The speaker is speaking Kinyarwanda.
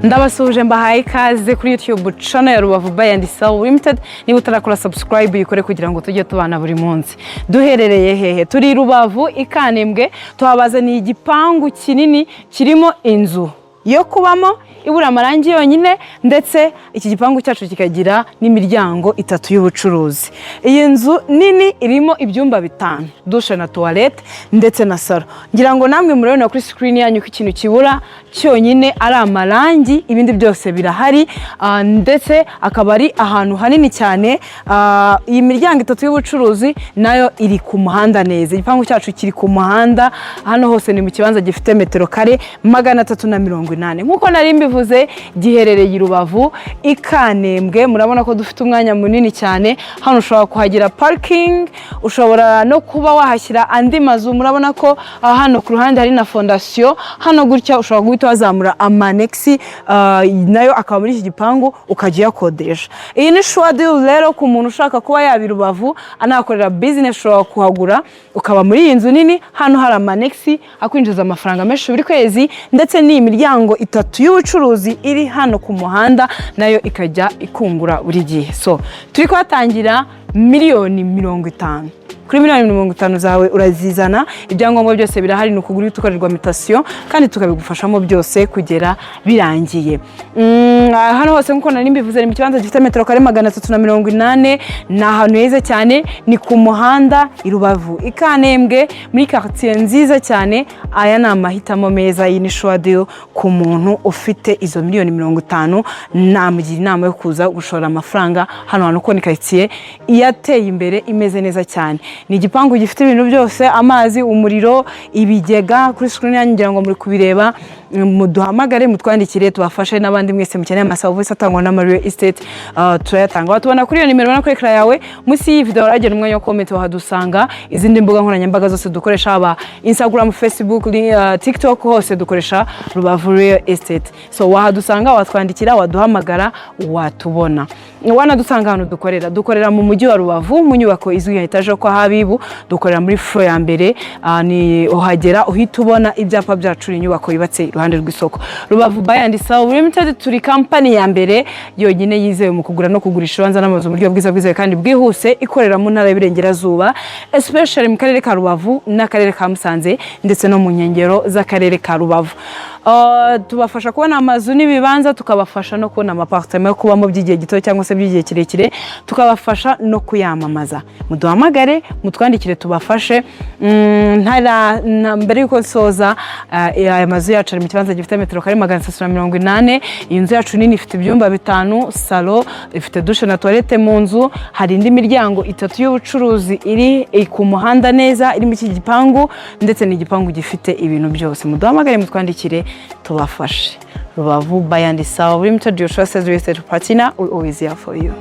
Ndabasuhuje mbahaye ikaze kuri YouTube channel ya Rubavu Buy & Sell Limited. Niba utarakora subscribe yikore kugira ngo tujye tubana buri munsi. Duherereye hehe? Turi Rubavu Ikanembwe, tuhabazaniye igipangu kinini kirimo inzu yo kubamo ibura amarangi yonyine, ndetse iki gipangu cyacu kikagira n'imiryango 3 y'ubucuruzi. Iyi nzu nini irimo ibyumba 5, dushe na toilette ndetse na salo. Ngira ngo namwe murabona kuri screen yanyu ko ikintu kibura cyonyine ari amarangi, ibindi byose birahari, ndetse akaba ari ahantu hanini cyane. Iyi miryango 3 y'ubucuruzi nayo iri ku muhanda neza. Igipangu cyacu kiri ku muhanda, hano hose ni mu kibanza gifite metero kare 380. Nkuko nari mbivuze, giherereye i Rubavu Ikanembwe. Murabona ko dufite umwanya munini cyane. Hano ushobora kuhagira parking, ushobora no kuba wahashyira andi mazu. Murabona ko hano ku ruhande hari na fondation. Hano gutya ushobora guhita wazamura amanexi nayo akaba muri iki gipangu ukagiye kodesha. Iyi ni sure deal rero ku muntu ushaka kuba yabi Rubavu anakorera business, ushobora kuhagura ukaba muri iyi nzu nini. Hano hari amanexi akwinjiza amafaranga menshi buri kwezi, ndetse ni imiryango 3 y'ubucuruzi iri hano ku muhanda, nayo ikajya ikungura buri gihe. So turi kwatangira miliyoni 50. Kuri miliyoni 50 zawe urazizana, ibyangombwa byose birahari, no kugura tukarirwa mutation kandi tukabigufashamo byose kugera birangiye. Hano hose nkuko nari mbivuze, ni kibanza gifite metero kare 380. Na ahantu heza cyane, ni ku muhanda i Rubavu Ikanembwe muri quartier nziza cyane. Aya ni amahitamo meza. Iyi ni sure deal ku muntu ufite izo miliyoni 50. Namugira inama yo kuza gushora amafaranga hano ko ni quartier iyateye imbere, imeze neza cyane. Ni igipangu gifite ibintu byose, amazi, umuriro, ibigega. Kuri screen yanyu ngira ngo muri kubireba. Muduhamagare, mutwandikire, tubafashe. N'abandi mwese mukeneye amaservice atangwa na Real Estate turayatanga. Watubona kuri iyo nimero na kuri ekra yawe munsi iyi video. Uragera umwanya wo comment wahadusanga. Izindi mbuga nkoranyambaga zose dukoresha, aba Instagram, Facebook, TikTok, hose dukoresha Rubavu Real Estate. So wahadusanga, watwandikira, waduhamagara, watubona. Wanadusanga hano dukorera mu mujyi wa Rubavu mu nyubako izwi nka Etage kwa Habibu. Dukorera muri floor ya mbere, ni uhagera uhita ubona ibyapa byacu. Inyubako yubatse iruhande rw'isoko. Rubavu Buy & Sell Limited turi company ya mbere yonyine yizewe mu kugura no kugurisha ibanza n'amazu mu buryo bwiza kandi bwihuse, ikorera mu ntara y'Iburengerazuba, especially mu karere ka Rubavu n'akarere ka Musanze, ndetse no mu nkengero z'akarere ka Rubavu. Tubafasha kubona amazu n'ibibanza, tukabafasha no kubona amapartement yo kubamo by'igihe gito cyangwa se by'igihe kirekire, tukabafasha no kuyamamaza. Muduhamagare, mutwandikire, tubafashe. Mbere yuko soza, aya mazu yacu ari mu kibanza gifite metero kare 380. Iyi nzu yacu nini ifite ibyumba 5, salo, ifite dushe na toilette mu nzu. Hari indi miryango 3 y'ubucuruzi iri ku muhanda neza, iri mu iki gipangu, ndetse ni igipangu gifite ibintu byose. Muduhamagare, mutwandikire, tubafashe. Rubavu Buy & Sell Limited, your trusted real estate partner, we always here for you.